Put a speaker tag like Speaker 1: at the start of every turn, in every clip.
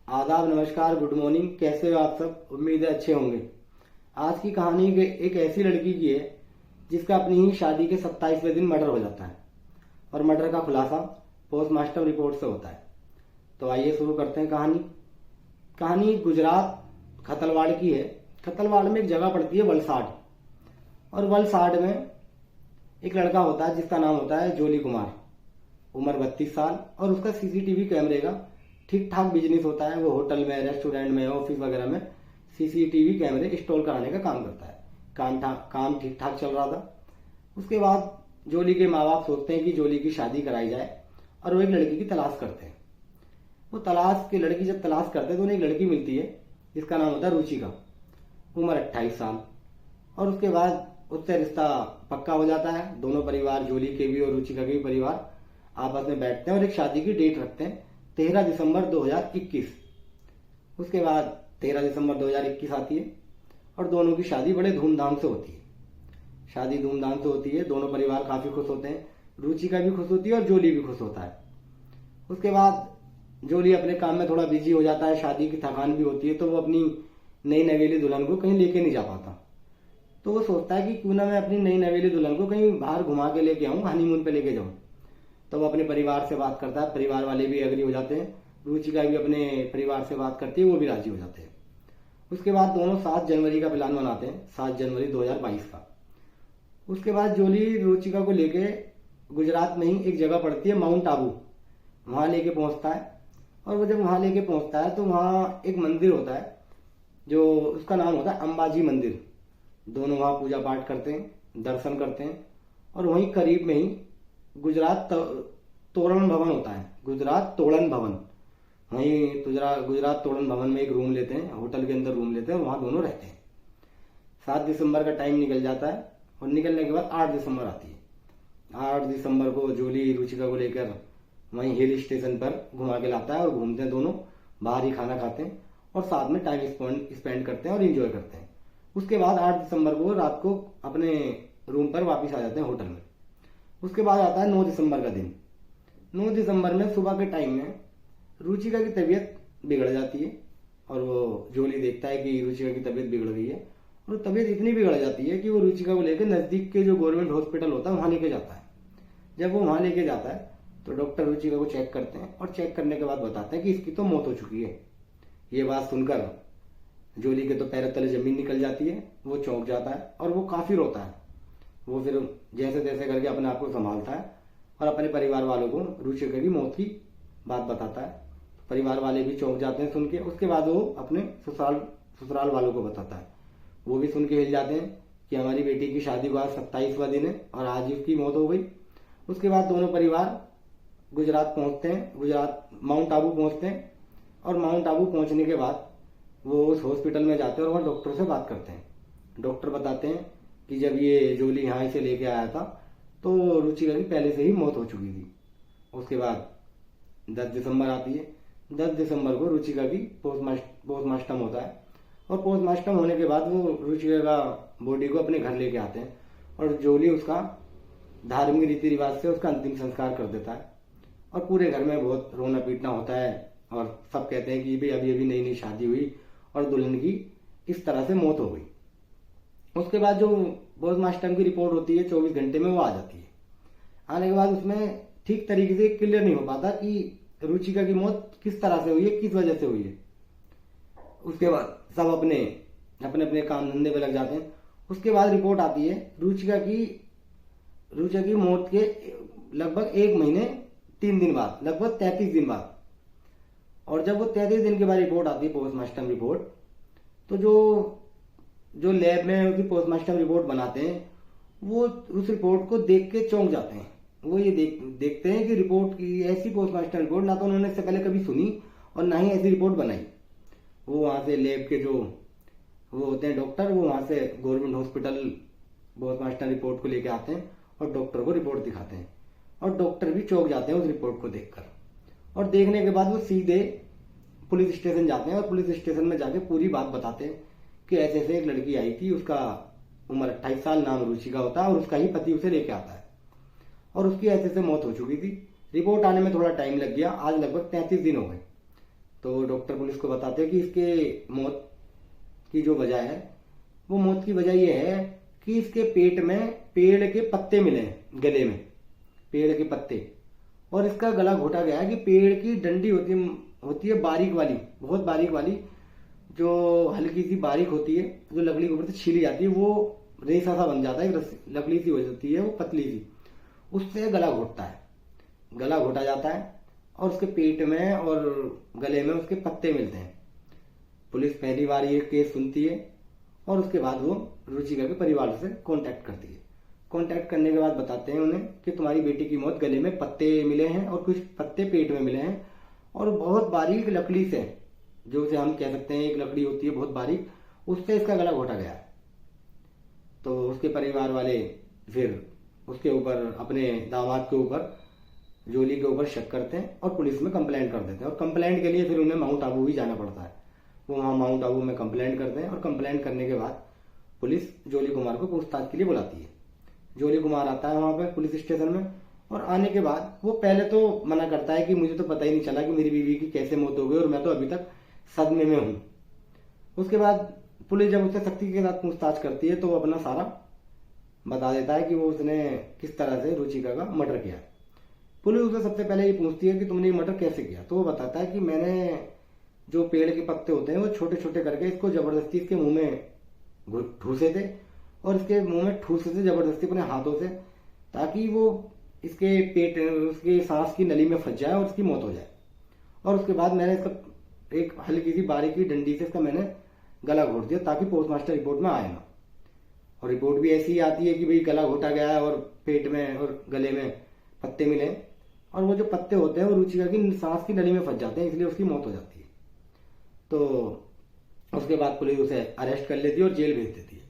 Speaker 1: आदाब, नमस्कार, good morning. कैसे हो आप सब? उम्मीद है अच्छे होंगे। आज की कहानी एक ऐसी लड़की की है जिसका अपनी ही शादी के 27वें दिन मर्डर हो जाता है और मर्डर का खुलासा पोस्टमार्टम रिपोर्ट से होता है। तो आइए शुरू करते हैं कहानी। कहानी गुजरात खतलवाड़ की है। खतलवाड़ में एक जगह पड़ती है वलसाड, और वलसाड में एक लड़का होता है जिसका नाम होता है जोली कुमार। उम्र 32 साल, और उसका सीसीटीवी कैमरे का ठीक ठाक बिजनेस होता है। वो होटल में, रेस्टोरेंट में, ऑफिस वगैरह में सीसीटीवी कैमरे इंस्टॉल कराने का काम करता है। काम ठीक ठाक चल रहा था। उसके बाद जोली के माँ बाप सोचते हैं कि जोली की शादी कराई जाए, और वो एक लड़की की तलाश करते हैं। वो लड़की जब तलाश करते हैं तो उन्हें एक लड़की मिलती है जिसका नाम होता है रुचिका। उम्र 28 साल, और उसके बाद उससे रिश्ता पक्का हो जाता है। दोनों परिवार, जोली के भी और रुचिका के भी परिवार, आपस में बैठते हैं और एक शादी की डेट रखते हैं, 13 दिसंबर 2021। उसके बाद 13 दिसंबर 2021 आती है और दोनों की शादी बड़े धूमधाम से होती है। शादी धूमधाम से होती है, दोनों परिवार काफी खुश होते हैं। रुचिका भी खुश होती है और जोली भी खुश होता है। उसके बाद जोली अपने काम में थोड़ा बिजी हो जाता है, शादी की थकान भी होती है, तो वो अपनी नई नवेली दुल्हन को कहीं लेके नहीं जा पाता। तो वो सोचता है कि क्यों ना मैं अपनी नई नवेली दुल्हन को कहीं बाहर घुमा के लेके आऊं, हनीमून पे लेके जाऊं। तो वो अपने परिवार से बात करता है, परिवार वाले भी एग्री हो जाते हैं। रुचिका भी अपने परिवार से बात करती है, वो भी राजी हो जाते हैं। उसके बाद दोनों 7 जनवरी का प्लान बनाते हैं, 7 जनवरी 2022 का। उसके बाद जोली रुचिका को लेके गुजरात में ही एक जगह पड़ती है माउंट आबू, वहां लेके पहुंचता है। और वो जब वहां लेके पहुंचता है तो वहां एक मंदिर होता है जो उसका नाम होता है अंबाजी मंदिर। दोनों वहां पूजा पाठ करते हैं, दर्शन करते हैं, और वहीं करीब में ही गुजरात तोरण भवन होता है, गुजरात तोरण भवन। वहीं गुजरात तोरण भवन में एक रूम लेते हैं, होटल के अंदर रूम लेते हैं और वहां दोनों रहते हैं। 7 दिसंबर का टाइम निकल जाता है, और निकलने के बाद 8 दिसंबर आती है। 8 दिसंबर को जोली रुचिका को लेकर वहीं हिल स्टेशन पर घुमा के लाता है, और घूमते हैं दोनों, बाहर ही खाना खाते हैं और साथ में टाइम स्पेंड करते हैं और इंजॉय करते हैं। उसके बाद 8 दिसंबर को रात को अपने रूम पर वापस आ जाते हैं होटल में। उसके बाद आता है 9 दिसंबर का दिन। 9 दिसंबर में सुबह के टाइम में रुचिका की तबीयत बिगड़ जाती है, और वो जोली देखता है कि रुचिका की तबीयत बिगड़ गई है। और तबीयत इतनी बिगड़ जाती है कि वो रुचिका को लेकर नजदीक के जो गवर्नमेंट हॉस्पिटल होता है वहां लेके जाता है। जब वो वहां लेके जाता है तो डॉक्टर रुचिका को चेक करते हैं, और चेक करने के बाद बताते हैं कि इसकी तो मौत हो चुकी है। ये बात सुनकर जोली के तो पैरों तले जमीन निकल जाती है। वो चौंक जाता है और वो काफी रोता है। वो फिर जैसे तैसे करके अपने आप को संभालता है और अपने परिवार वालों को रुचिका की मौत की बात बताता है। परिवार वाले भी चौंक जाते हैं सुन के। उसके बाद वो अपने ससुराल वालों को बताता है। वो भी सुन के हिल जाते हैं कि हमारी बेटी की शादी को आज 27वां दिन है और आज ही उसकी मौत हो गई। उसके बाद दोनों परिवार गुजरात पहुंचते हैं, गुजरात माउंट आबू पहुंचते हैं, और माउंट आबू पहुंचने के बाद वो उस हॉस्पिटल में जाते हैं और वहां डॉक्टर से बात करते हैं। डॉक्टर बताते हैं कि जब ये जोली यहाँ से लेके आया था तो रुचिका की पहले से ही मौत हो चुकी थी। उसके बाद 10 दिसंबर आती है। 10 दिसंबर को रुचिका की पोस्टमार्टम होता है, और पोस्टमार्टम होने के बाद वो रुचिका का बॉडी को अपने घर लेके आते हैं, और जोली उसका धार्मिक रीति रिवाज से उसका अंतिम संस्कार कर देता है। और पूरे घर में बहुत रोना पीटना होता है, और सब कहते हैं कि भाई अभी अभी नई नई शादी हुई और दुल्हन की इस तरह से मौत हो गई। उसके बाद जो पोस्टमार्टम की रिपोर्ट होती है 24 घंटे में वो आ जाती है। आने के बाद उसमें ठीक तरीके से क्लियर नहीं हो पाता कि रुचिका की मौत किस तरह से हुई है, किस वजह से हुई है। उसके बाद सब अपने अपने अपने काम धंधे पे लग जाते हैं। उसके बाद रिपोर्ट आती है रुचिका की मौत के लगभग 1 महीने 3 दिन बाद, लगभग 33 दिन बाद। और जब वो 33 दिन के बाद रिपोर्ट आती है, पोस्टमार्टम रिपोर्ट, तो जो लैब में उसकी पोस्टमार्टम रिपोर्ट बनाते हैं वो उस रिपोर्ट को देख के चौंक जाते हैं। वो ये देखते हैं कि रिपोर्ट की ऐसी पोस्टमार्टम रिपोर्ट ना तो उन्होंने इससे पहले कभी सुनी और ना ही ऐसी रिपोर्ट बनाई। वो वहां से लैब के जो वो होते हैं डॉक्टर, वो वहां से गवर्नमेंट हॉस्पिटल पोस्टमार्टम रिपोर्ट को लेके आते हैं और डॉक्टर को रिपोर्ट दिखाते हैं, और डॉक्टर भी चौंक जाते हैं उस रिपोर्ट को देखकर। और देखने के बाद वो सीधे पुलिस स्टेशन जाते हैं, और पुलिस स्टेशन में जाके पूरी बात बताते हैं कि ऐसे ऐसे एक लड़की आई थी, उसका उम्र 28 साल, नाम रुचिका होता है, और उसका ही पति उसे लेके आता है, और उसकी ऐसे ऐसे मौत हो चुकी थी। रिपोर्ट आने में थोड़ा टाइम लग गया, आज लगभग 33 दिन हो गए। तो डॉक्टर पुलिस को बताते हैं कि इसके मौत की जो वजह है, वो मौत की वजह ये है कि इसके पेट में पेड़ के पत्ते मिले हैं, गले में पेड़ के पत्ते, और इसका गला घोटा गया है कि पेड़ की डंडी होती है बारीक वाली, बहुत बारीक वाली, जो हल्की सी बारीक होती है, जो लकड़ी के ऊपर से छीली जाती है, वो रेसा सा बन जाता है, लकड़ी सी हो जाती है वो पतली सी, उससे गला घोटता है, गला घोटा जाता है और उसके पेट में और गले में उसके पत्ते मिलते हैं। पुलिस पहली बार ये केस सुनती है और उसके बाद वो रुचिका के परिवार से कांटेक्ट करती है। कांटेक्ट करने के बाद बताते हैं उन्हें कि तुम्हारी बेटी की मौत गले में पत्ते मिले हैं और कुछ पत्ते पेट में मिले हैं, और बहुत बारीक लकड़ी से, जो उसे हम कह सकते हैं एक लकड़ी होती है बहुत बारीक, उससे इसका गला घोटा गया है। तो उसके परिवार वाले फिर उसके ऊपर, अपने दामाद के ऊपर, जोली के ऊपर शक करते हैं और पुलिस में कंप्लेंट कर देते हैं। और कंप्लेंट के लिए फिर उन्हें माउंट आबू भी जाना पड़ता है। वो वहाँ माउंट आबू में कंप्लेंट करते हैं और कंप्लेंट करने के बाद पुलिस जोली कुमार को पूछताछ के लिए बुलाती है। जोली कुमार आता है वहाँ पे पुलिस स्टेशन में, और आने के बाद वो पहले तो मना करता है कि मुझे तो पता ही नहीं चला कि मेरी बीवी की कैसे मौत हो गई और मैं तो अभी तक सदमे में हूँ। उसके बाद पुलिस जब उससे सख्ती के साथ पूछताछ करती है तो वो अपना सारा बता देता है कि वो उसने किस तरह से रुचिका का मर्डर किया। पुलिस उसे सबसे पहले ये पूछती है कि तुमने ये मर्डर कैसे किया, तो वो बताता है कि मैंने जो पेड़ के पत्ते होते हैं वो छोटे छोटे करके इसको जबरदस्ती इसके मुंह में ठूसे थे, और इसके मुंह में ठूसे थे जबरदस्ती अपने हाथों से, ताकि वो इसके पेट, उसके सांस की नली में फंस जाए और उसकी मौत हो जाए। और उसके बाद मैंने इसका एक हल्की सी बारीकी डंडी से इसका मैंने गला घोट दिया ताकि पोस्टमास्टर रिपोर्ट में आए ना। और रिपोर्ट भी ऐसी ही आती है कि भाई गला घोटा गया है और पेट में और गले में पत्ते मिले, और वो जो पत्ते होते हैं वो रुचिका की सांस की नली में फंस जाते हैं, इसलिए उसकी मौत हो जाती है। तो उसके बाद पुलिस उसे अरेस्ट कर लेती है और जेल भेज देती है।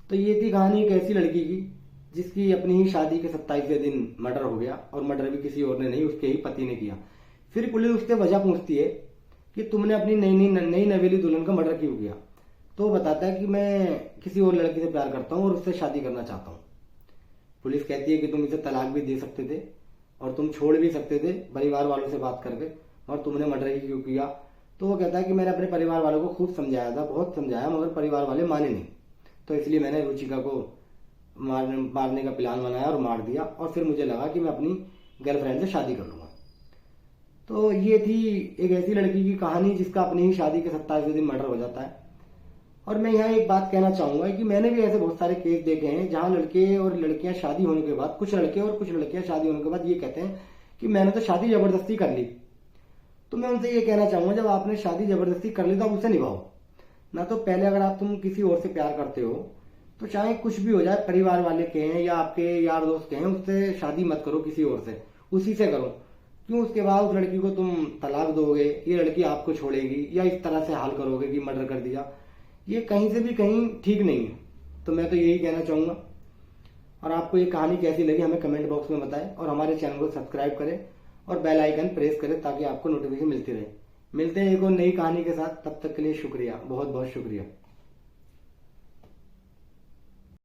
Speaker 1: तो ये थी कहानी एक ऐसी लड़की की जिसकी अपनी ही शादी के 27वें दिन मर्डर हो गया, और मर्डर भी किसी और ने नहीं, उसके ही पति ने किया। फिर पुलिस उससे वजह पूछती है कि तुमने अपनी नई नवेली दुल्हन का मर्डर क्यों किया, तो वो बताता है कि मैं किसी और लड़की से प्यार करता हूँ और उससे शादी करना चाहता हूँ। पुलिस कहती है कि तुम इसे तलाक भी दे सकते थे और तुम छोड़ भी सकते थे परिवार वालों से बात करके, और तुमने मर्डर ही क्यों किया। तो वो कहता है कि मैंने अपने परिवार वालों को खूब समझाया था, बहुत समझाया, मगर परिवार वाले माने नहीं, तो इसलिए मैंने रुचिका को मारने का प्लान बनाया और मार दिया, और फिर मुझे लगा कि मैं अपनी गर्लफ्रेंड से शादी कर लूंगा। तो ये थी एक ऐसी लड़की की कहानी जिसका अपनी ही शादी के 27वें दिन मर्डर हो जाता है। और मैं यहाँ एक बात कहना चाहूंगा कि मैंने भी ऐसे बहुत सारे केस देखे हैं जहां लड़के और लड़कियां शादी होने के बाद, कुछ लड़के और कुछ लड़कियां शादी होने के बाद ये कहते हैं कि मैंने तो शादी जबरदस्ती कर ली। तो मैं उनसे ये कहना चाहूंगा, जब आपने शादी जबरदस्ती कर ली तो आप उसे निभाओ ना। तो पहले अगर आप तुम किसी और से प्यार करते हो तो चाहे कुछ भी हो जाए, परिवार वाले कहें या आपके यार दोस्त कहें, उससे शादी मत करो किसी और से, उसी से करो। क्यों उसके बाद उस लड़की को तुम तलाक दोगे, ये लड़की आपको छोड़ेगी, या इस तरह से हाल करोगे कि मर्डर कर दिया, ये कहीं से भी कहीं ठीक नहीं है। तो मैं तो यही कहना चाहूंगा। और आपको ये कहानी कैसी लगी हमें कमेंट बॉक्स में बताएं, और हमारे चैनल को सब्सक्राइब करें और बेल आइकन प्रेस करें ताकि आपको नोटिफिकेशन मिलती रहे। मिलते हैं एक और नई कहानी के साथ, तब तक के लिए शुक्रिया, बहुत बहुत शुक्रिया।